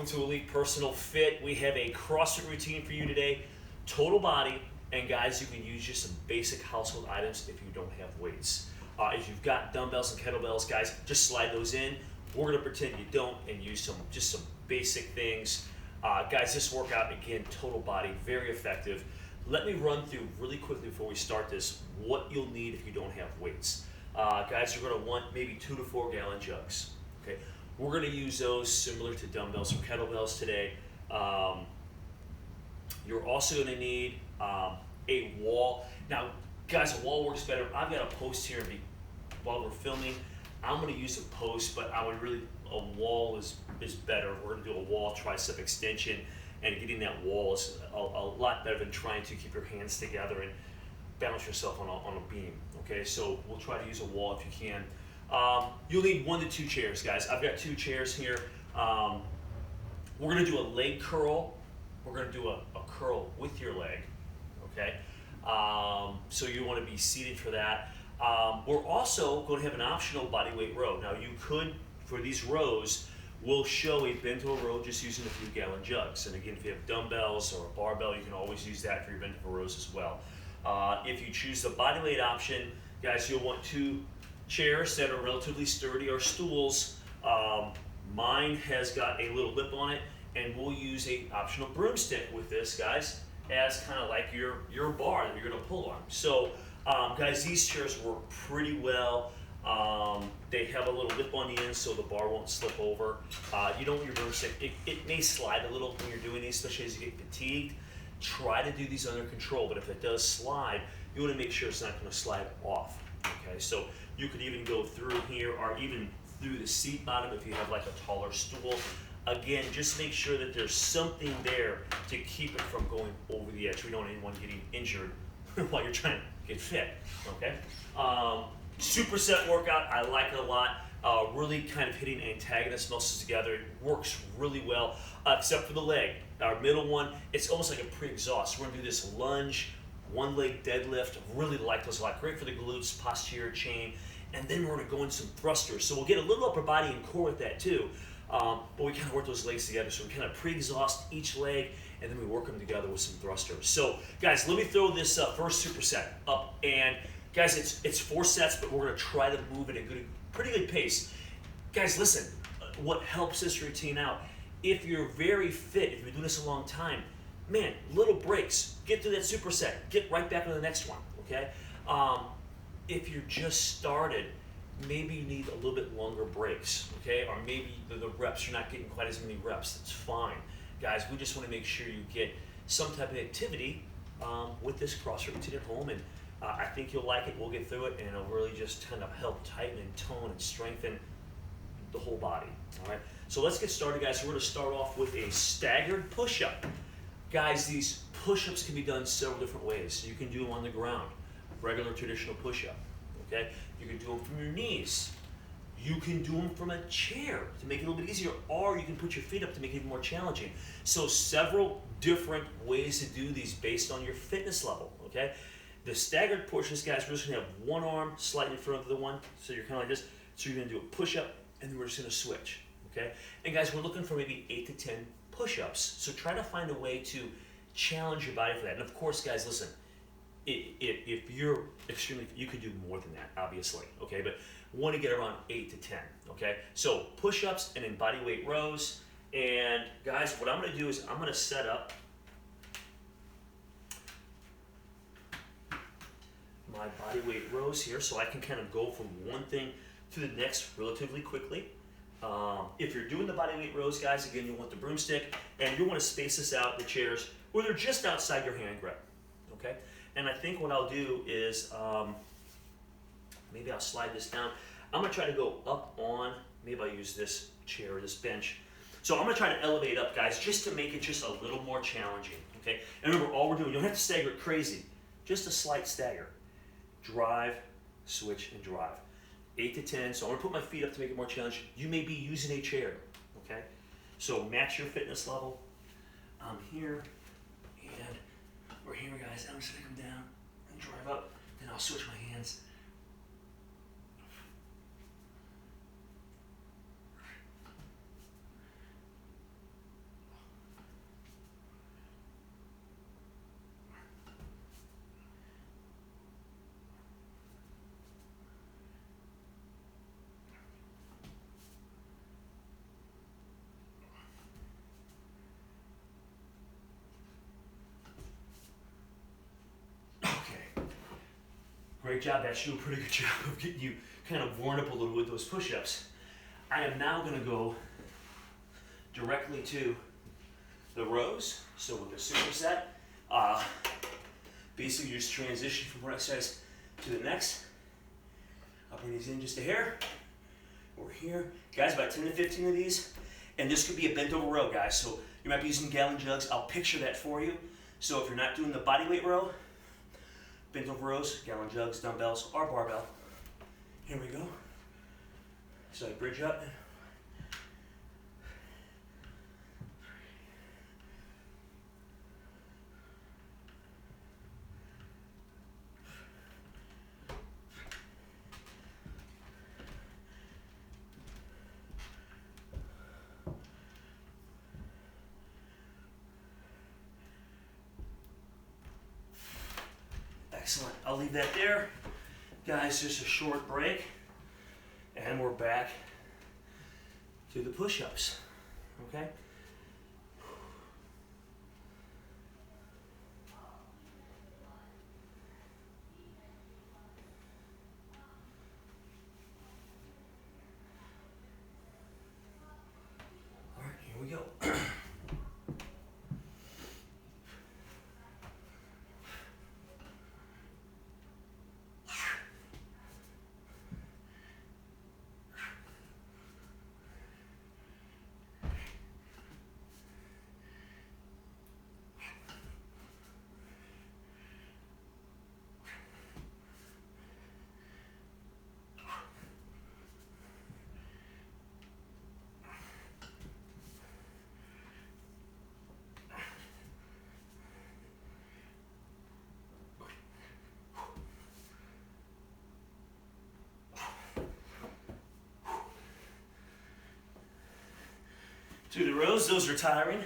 welcome to Elite Personal Fit. We have a CrossFit routine for you today, total body, and guys, you can use just some basic household items if you don't have weights. If you've got dumbbells and kettlebells, guys, just slide those in. We're gonna pretend you don't and use some basic things. Guys, this workout, again, total body, very effective. Let me run through really quickly before we start this what you'll need if you don't have weights. Guys, you're gonna want maybe 2 to 4 gallon jugs. Okay, we're gonna use those similar to dumbbells or kettlebells today. You're also gonna need a wall. Now, guys, a wall works better. I've got a post here while we're filming. I'm gonna use a post, but a wall is better. We're gonna do a wall tricep extension, and getting that wall is a lot better than trying to keep your hands together and balance yourself on a beam. Okay, so we'll try to use a wall if you can. You'll need 1 to 2 chairs, guys. I've got 2 chairs here. We're gonna do a leg curl. We're gonna do a curl with your leg, okay? So you wanna be seated for that. We're also gonna have an optional bodyweight row. Now you could, for these rows, we'll show a bent over row just using a few gallon jugs. And again, if you have dumbbells or a barbell, you can always use that for your bent over rows as well. If you choose the bodyweight option, guys, you'll want 2 chairs that are relatively sturdy or stools. Mine has got a little lip on it, and we'll use a optional broomstick with this, guys, as kind of like your bar that you're gonna pull on. So, guys, these chairs work pretty well. They have a little lip on the end so the bar won't slip over. You don't want your broomstick, it may slide a little when you're doing these, especially as you get fatigued. Try to do these under control, but if it does slide, you wanna make sure it's not gonna slide off, okay? So you could even go through here or even through the seat bottom if you have like a taller stool. Again, just make sure that there's something there to keep it from going over the edge. We don't want anyone getting injured while you're trying to get fit, okay? Superset workout, I like it a lot. Really kind of hitting antagonist muscles together. It works really well, except for the leg. Our middle one, it's almost like a pre-exhaust. We're gonna do this lunge, 1 leg deadlift. Really like those a lot. Great for the glutes, posterior chain. And then we're gonna go into some thrusters. So we'll get a little upper body and core with that too. But we kind of work those legs together. So we kind of pre-exhaust each leg, and then we work them together with some thrusters. So guys, let me throw this first superset up. And guys, it's 4 sets, but we're gonna try to move at a pretty good pace. Guys, listen, what helps this routine out, if you're very fit, if you've been doing this a long time, man, little breaks, get through that superset, get right back on the next one, okay? If you're just started, maybe you need a little bit longer breaks, okay? Or maybe the reps, you're not getting quite as many reps, that's fine. Guys, we just wanna make sure you get some type of activity with this CrossFit routine at home, and I think you'll like it. We'll get through it, and it'll really just kind of help tighten and tone and strengthen the whole body, all right? So let's get started, guys. So we're gonna start off with a staggered push-up. Guys, these push-ups can be done several different ways. You can do them on the ground, regular traditional push-up, okay? You can do them from your knees. You can do them from a chair to make it a little bit easier, or you can put your feet up to make it even more challenging. So several different ways to do these based on your fitness level, okay? The staggered pushes, guys, we're just gonna have one arm slightly in front of the one, so you're kind of like this. So you're gonna do a push-up, and then we're just gonna switch, okay? And guys, we're looking for maybe 8 to 10 push-ups. So try to find a way to challenge your body for that. And of course, guys, listen, if you're extremely, you could do more than that, obviously, okay? But want to get around 8 to 10, okay? So push-ups and then bodyweight rows. And guys, what I'm gonna do is I'm gonna set up my bodyweight rows here so I can kind of go from one thing to the next relatively quickly. If you're doing the bodyweight rows, guys, again, you want the broomstick, and you want to space this out, the chairs, where they're just outside your hand grip, okay? And I think what I'll do is, maybe I'll slide this down. I'm gonna try to go up on, maybe I'll use this chair or this bench. So I'm gonna try to elevate up, guys, just to make it just a little more challenging, okay? And remember, all we're doing, you don't have to stagger it crazy, just a slight stagger. Drive, switch, and drive. 8 to 10, so I'm gonna put my feet up to make it more challenging. You may be using a chair, okay? So match your fitness level. I'm here, and we're here, guys. I'm just gonna come down and drive up, then I'll switch my hands. Great job. That should do a pretty good job of getting you kind of warmed up a little with those push-ups. I am now going to go directly to the rows. So with the superset, basically you just transition from one exercise to the next. I'll bring these in just a hair. We're here. Guys, about 10 to 15 of these. And this could be a bent over row, guys. So you might be using gallon jugs. I'll picture that for you. So if you're not doing the bodyweight row, bent over rows, gallon jugs, dumbbells, or barbell. Here we go. So I bridge up. Excellent. I'll leave that there. Guys, just a short break. And we're back to the push-ups. Okay? All right, here we go. To the rows, those are tiring.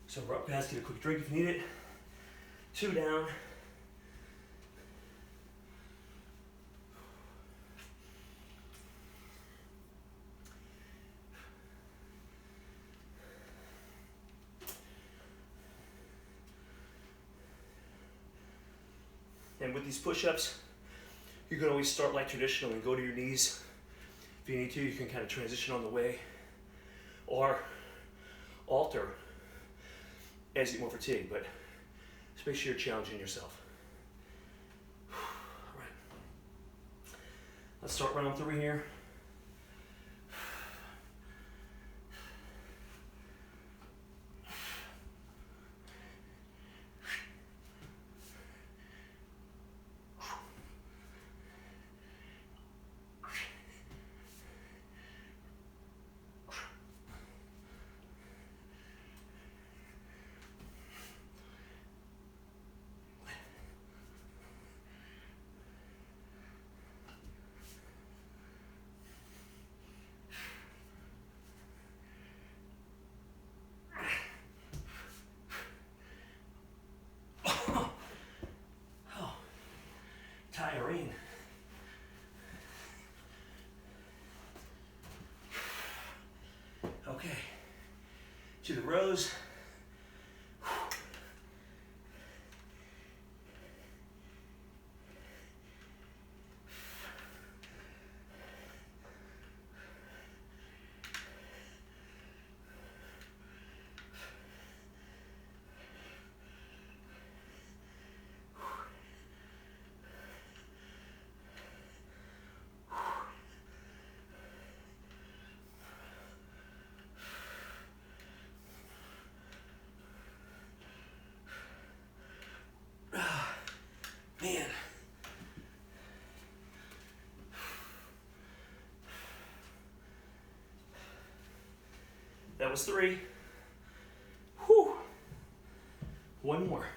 So we're up, guys. Get a quick drink if you need it. 2 down. And with these push-ups, you can always start like traditional and go to your knees. If you need to, you can kind of transition on the way, or alter as you get more fatigued, but just make sure you're challenging yourself. All right. Let's start round 3 here. Tiring. Okay, to the rows. That was 3. Whew. 1 more.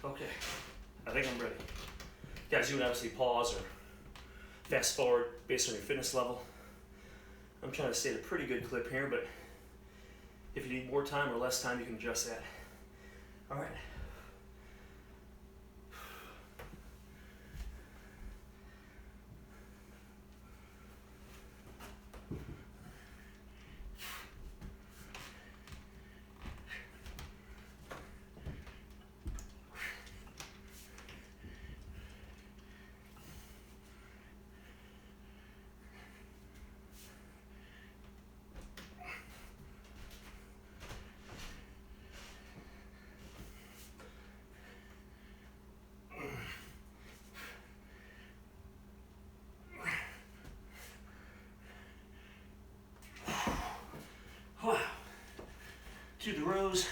Okay, I think I'm ready. Guys, you would obviously pause or fast forward based on your fitness level. I'm trying to stay at a pretty good clip here, but if you need more time or less time, you can adjust that. All right. Wow. To the rows.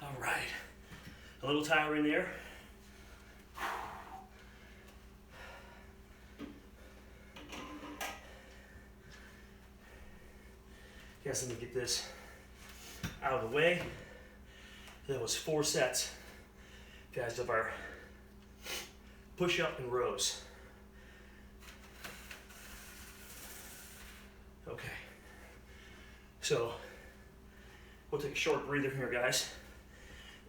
All right. A little tiring there. Guys, let me get this out of the way. That was 4 sets, guys, of our push-up and rows. Okay, so we'll take a short breather here, guys,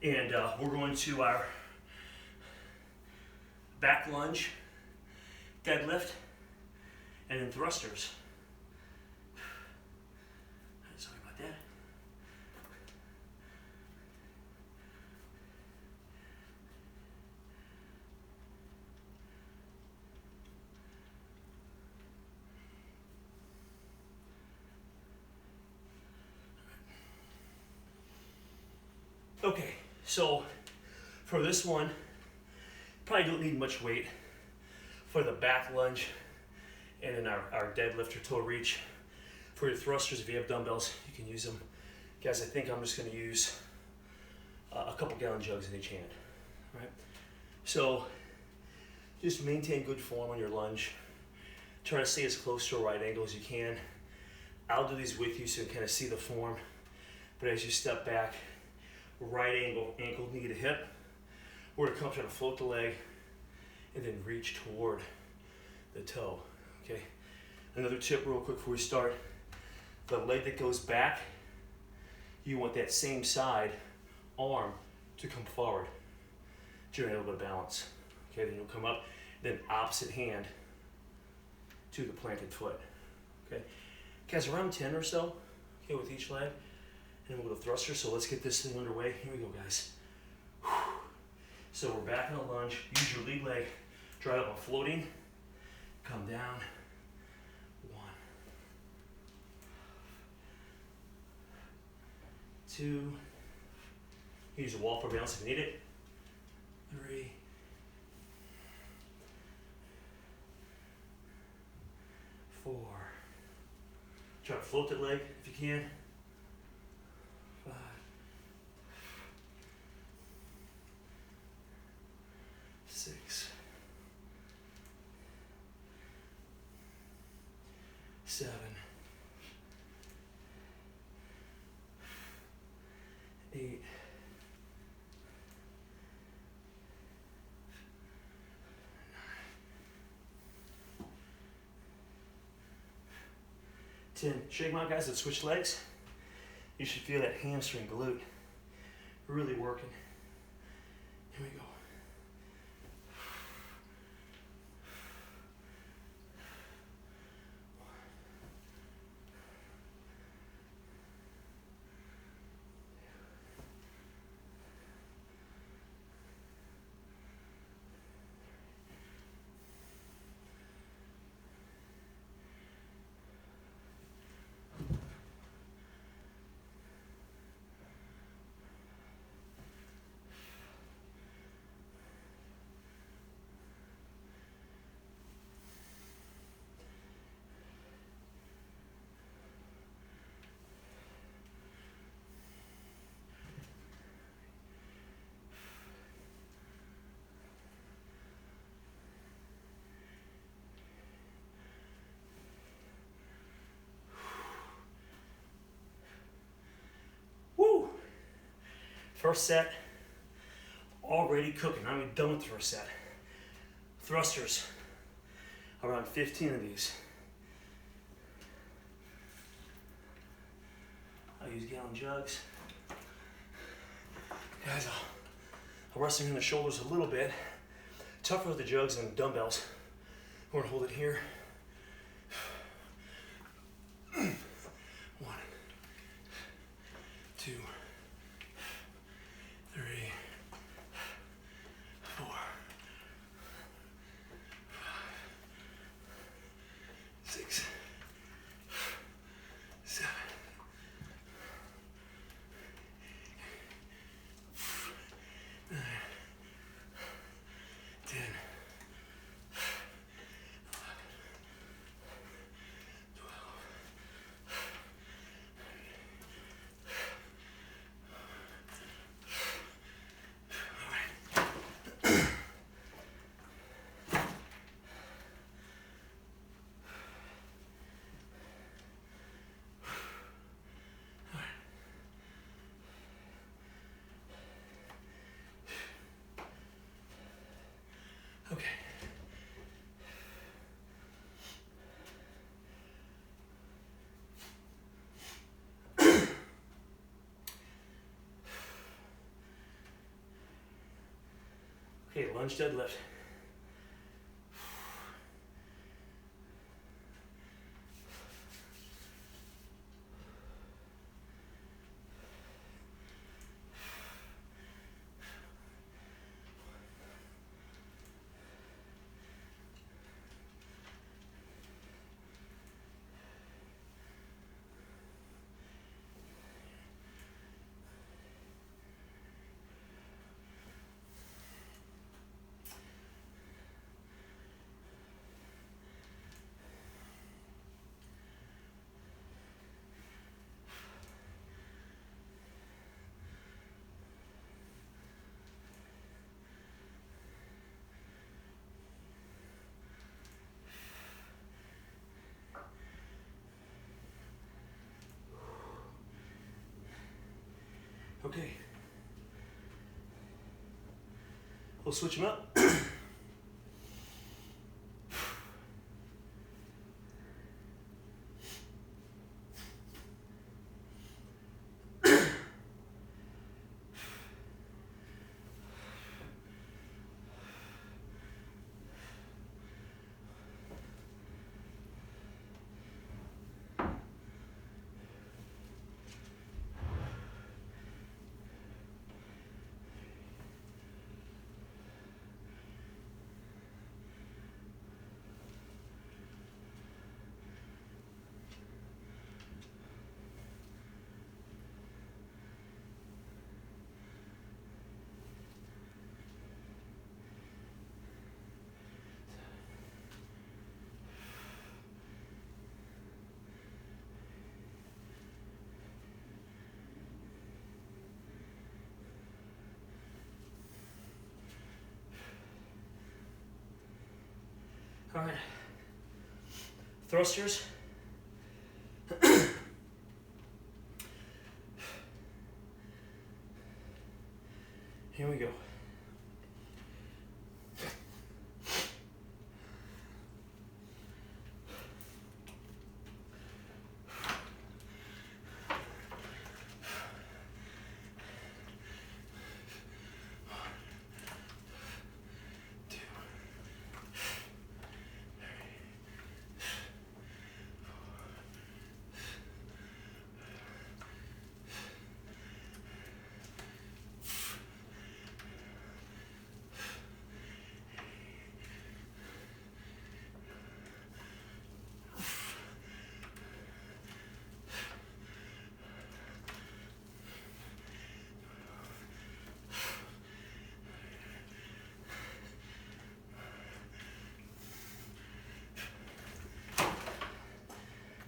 and we're going to our back lunge, deadlift, and then thrusters. Sorry about that. Okay, so for this one, probably don't need much weight for the back lunge and then our deadlift or toe reach. For your thrusters, if you have dumbbells, you can use them. Guys, I think I'm just gonna use a couple gallon jugs in each hand, right? So just maintain good form on your lunge. Try to stay as close to a right angle as you can. I'll do these with you so you can kind of see the form. But as you step back, right angle, ankle, knee to hip. We're gonna come try to float the leg and then reach toward the toe, okay? Another tip real quick before we start. The leg that goes back, you want that same side arm to come forward. Generate a little bit of balance. Okay, then you'll come up, then opposite hand to the planted foot. Okay, guys, around 10 or so, okay, with each leg. And we'll go to thruster, so let's get this thing underway. Here we go, guys. So we're back in a lunge. Use your lead leg. Drive up on floating. Come down. 1, 2. Use the wall for balance if you need it. 3. 4. Try to float that leg if you can. 5. 6. 7. 8. 10. Shake them out, guys. Let's switch legs. You should feel that hamstring glute really working. Here we go. First set, already cooking. I'm done with the first set. Thrusters, around 15 of these. I use gallon jugs. Guys, I'll wrestle in the shoulders a little bit. Tougher with the jugs than the dumbbells. We're gonna hold it here. 1, 2, 3, 4, 5, 6, 7, 9, 10, 11, 12. Okay. Okay, lunge deadlift. Okay. We'll switch them up. All right. Thrusters. Here we go.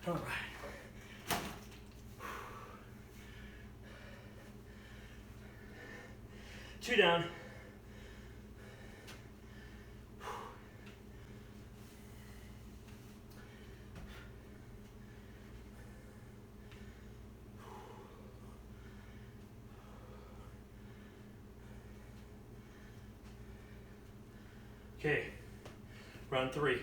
All right. 2 down. Okay, round 3.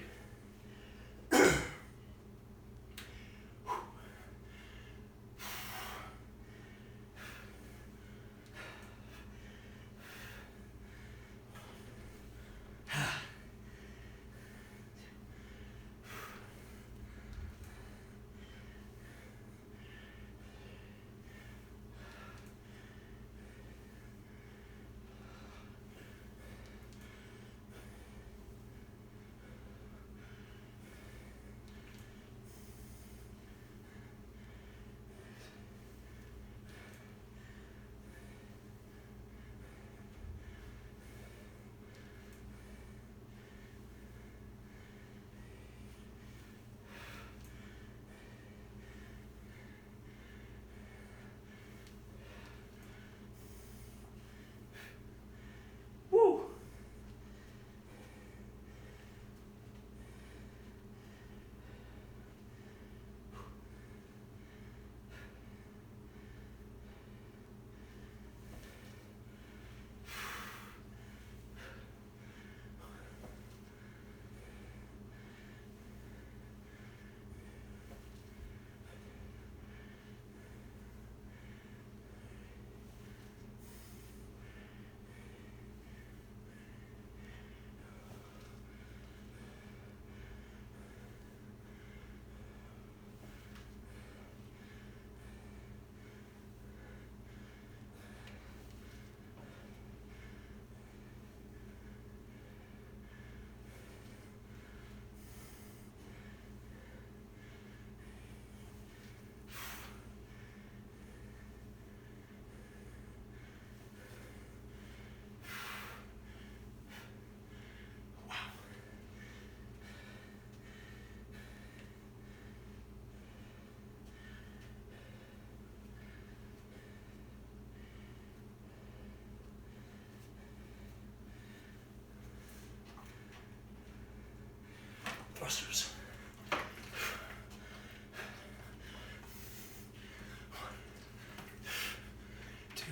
Woo! Thrusters. 1, 2,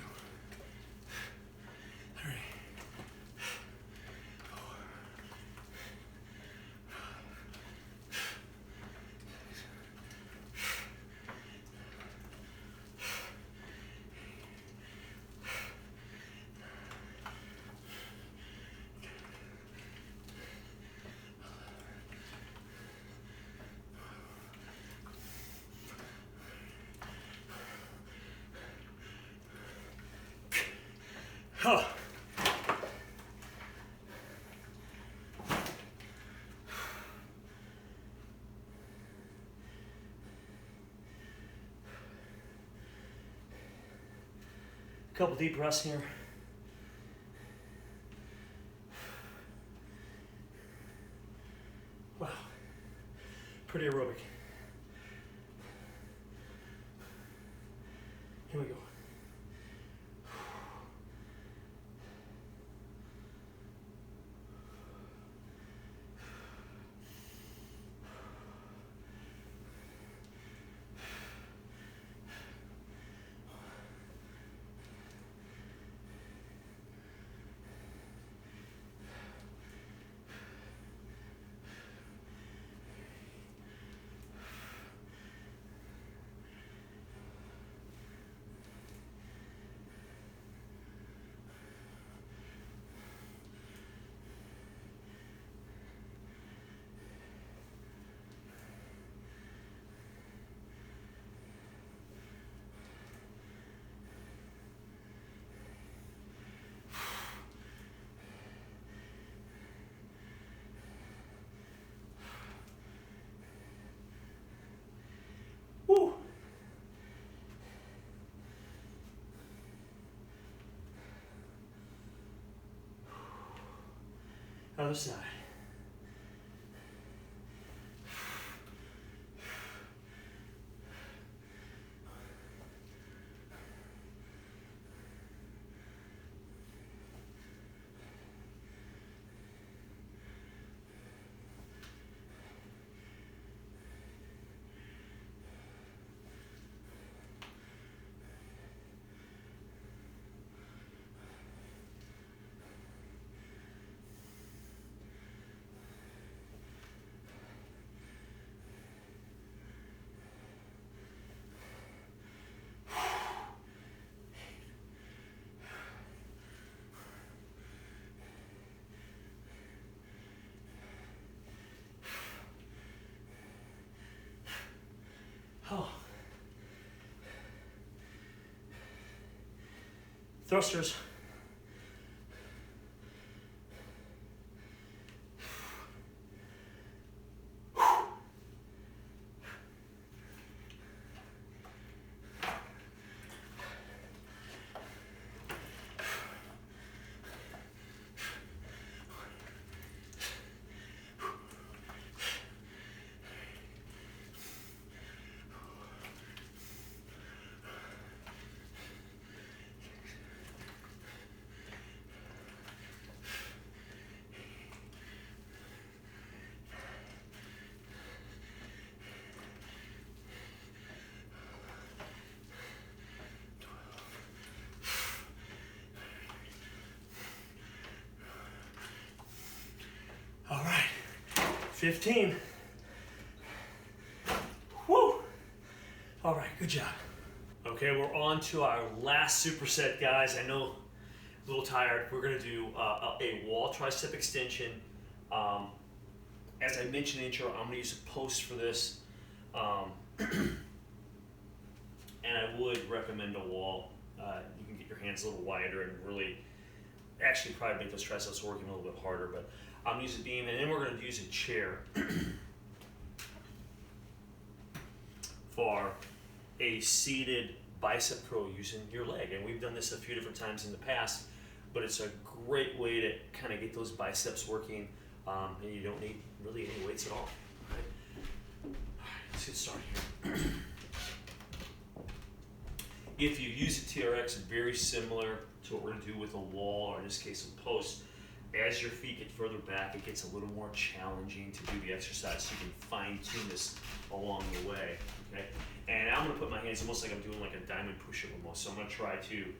3, 4. Huh. Couple deep breaths here. Wow, pretty aerobic. Here we go. Woo. Other side. thrusters. All right, 15. Woo! All right, good job. Okay, we're on to our last superset, guys. I know a little tired. We're gonna do a wall tricep extension. As I mentioned in the intro, I'm gonna use a post for this. And I would recommend a wall. You can get your hands a little wider and really, actually probably make those triceps working a little bit harder, but I'm gonna use a beam, and then we're gonna use a chair for a seated bicep curl using your leg. And we've done this a few different times in the past, but it's a great way to kind of get those biceps working, and you don't need really any weights at all. All right, let's get started here. If you use a TRX, very similar to what we're gonna do with a wall, or in this case a post, as your feet get further back, it gets a little more challenging to do the exercise, so you can fine tune this along the way, okay? And I'm gonna put my hands almost like I'm doing like a diamond push-up almost. So I'm gonna try to,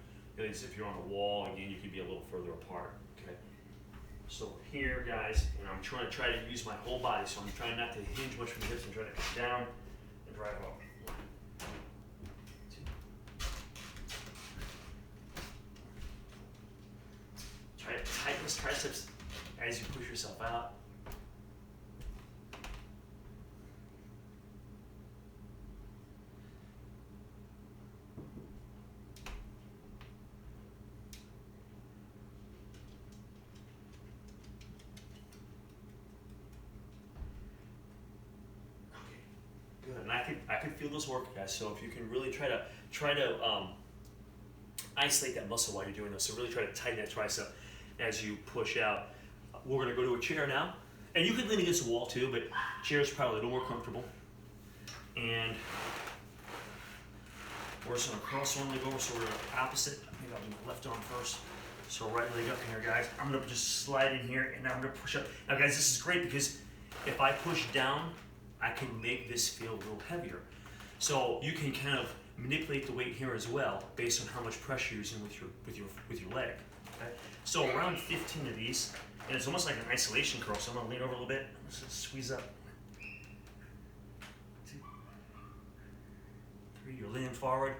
as if you're on a wall, again, you could be a little further apart, okay? So here, guys, and I'm trying to use my whole body, so I'm trying not to hinge much from the hips. I'm trying to come down and drive up. 1, 2. Try to tighten those triceps as you push yourself out. Good, and I can feel those work, guys. So if you can really try to isolate that muscle while you're doing this. So really try to tighten that tricep as you push out. We're gonna go to a chair now, and you can lean against the wall too, but chair is probably a little more comfortable. And we're just gonna cross one leg over, so we're opposite. Maybe I'll do my left arm first. So right leg up here, guys. I'm gonna just slide in here, and now I'm gonna push up. Now, guys, this is great because if I push down, I can make this feel a little heavier. So you can kind of manipulate the weight here as well, based on how much pressure you're using with your leg. Okay? So around 15 of these, and it's almost like an isolation curl. So I'm gonna lean over a little bit. I'm just gonna squeeze up. 2, 3. You're leaning forward.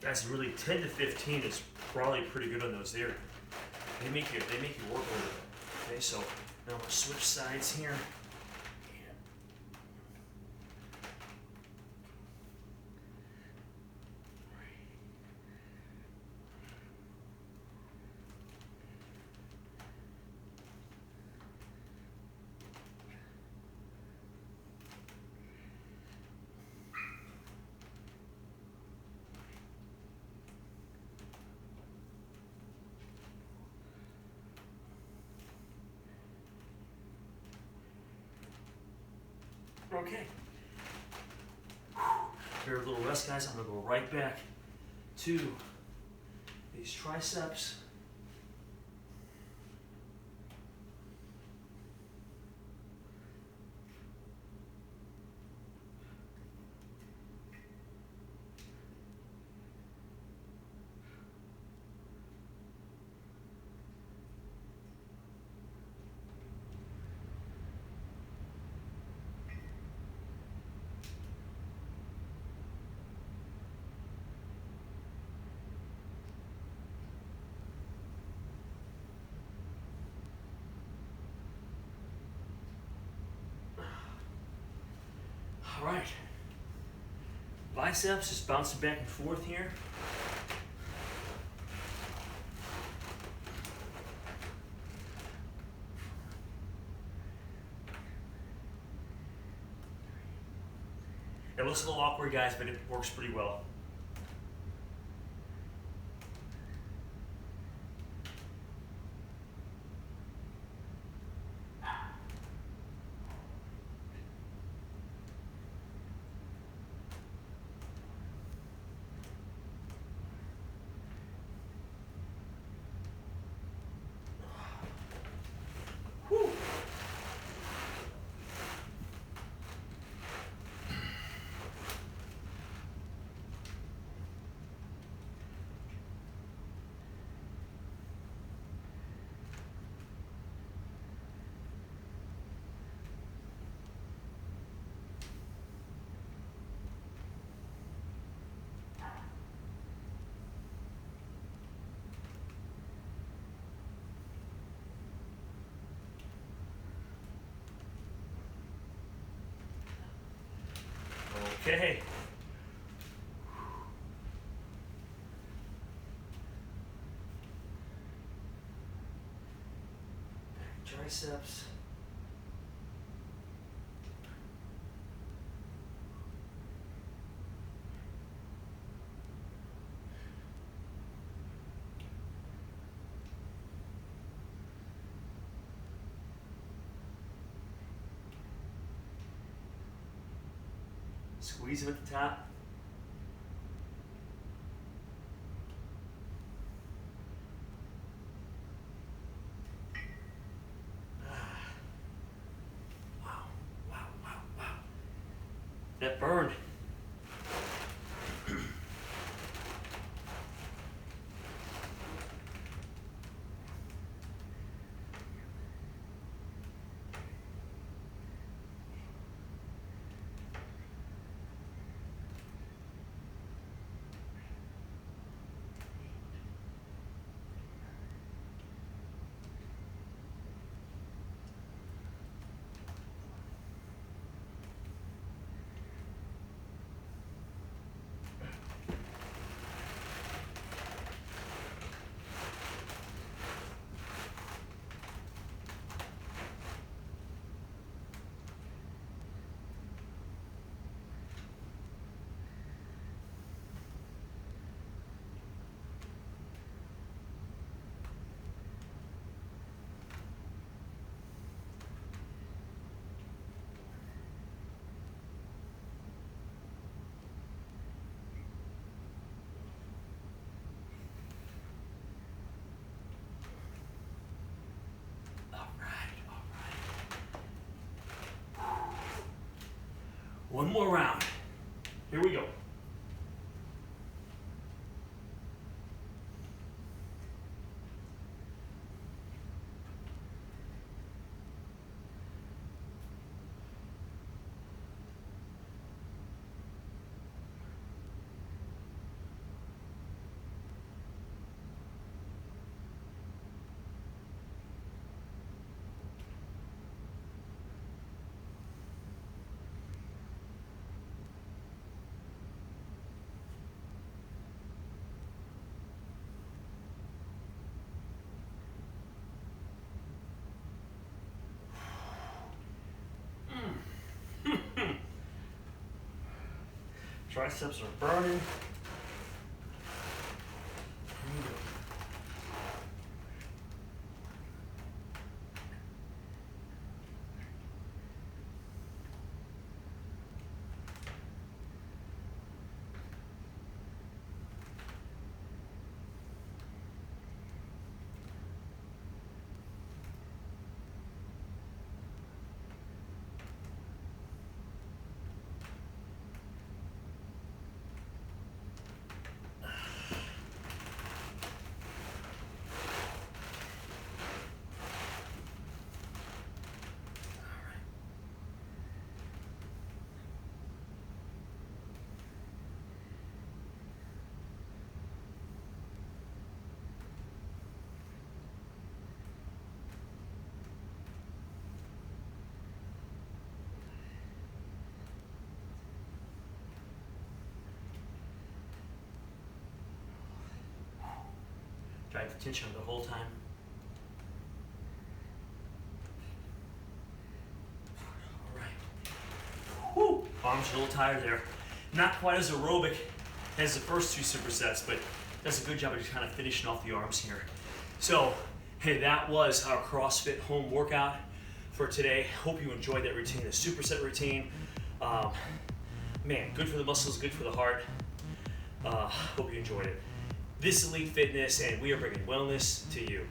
Guys, really 10 to 15 is probably pretty good on those there. They make you work a little bit. Okay, so now we'll switch sides here. Okay. Here, a little rest, guys. I'm gonna go right back to these triceps. All right. Biceps just bouncing back and forth here. It looks a little awkward, guys, but it works pretty well. Whew. Okay. Triceps. Squeeze them at the top. Wow, wow, wow, wow. That burned. One more round. Here we go. Triceps are burning. Drive the tension the whole time. All right. Whew. Arms are a little tired there. Not quite as aerobic as the first two supersets, but does a good job of just kind of finishing off the arms here. So, hey, that was our CrossFit home workout for today. Hope you enjoyed that routine, the superset routine. Man, good for the muscles, good for the heart. Hope you enjoyed it. This is Elite Fitness, and we are bringing wellness to you.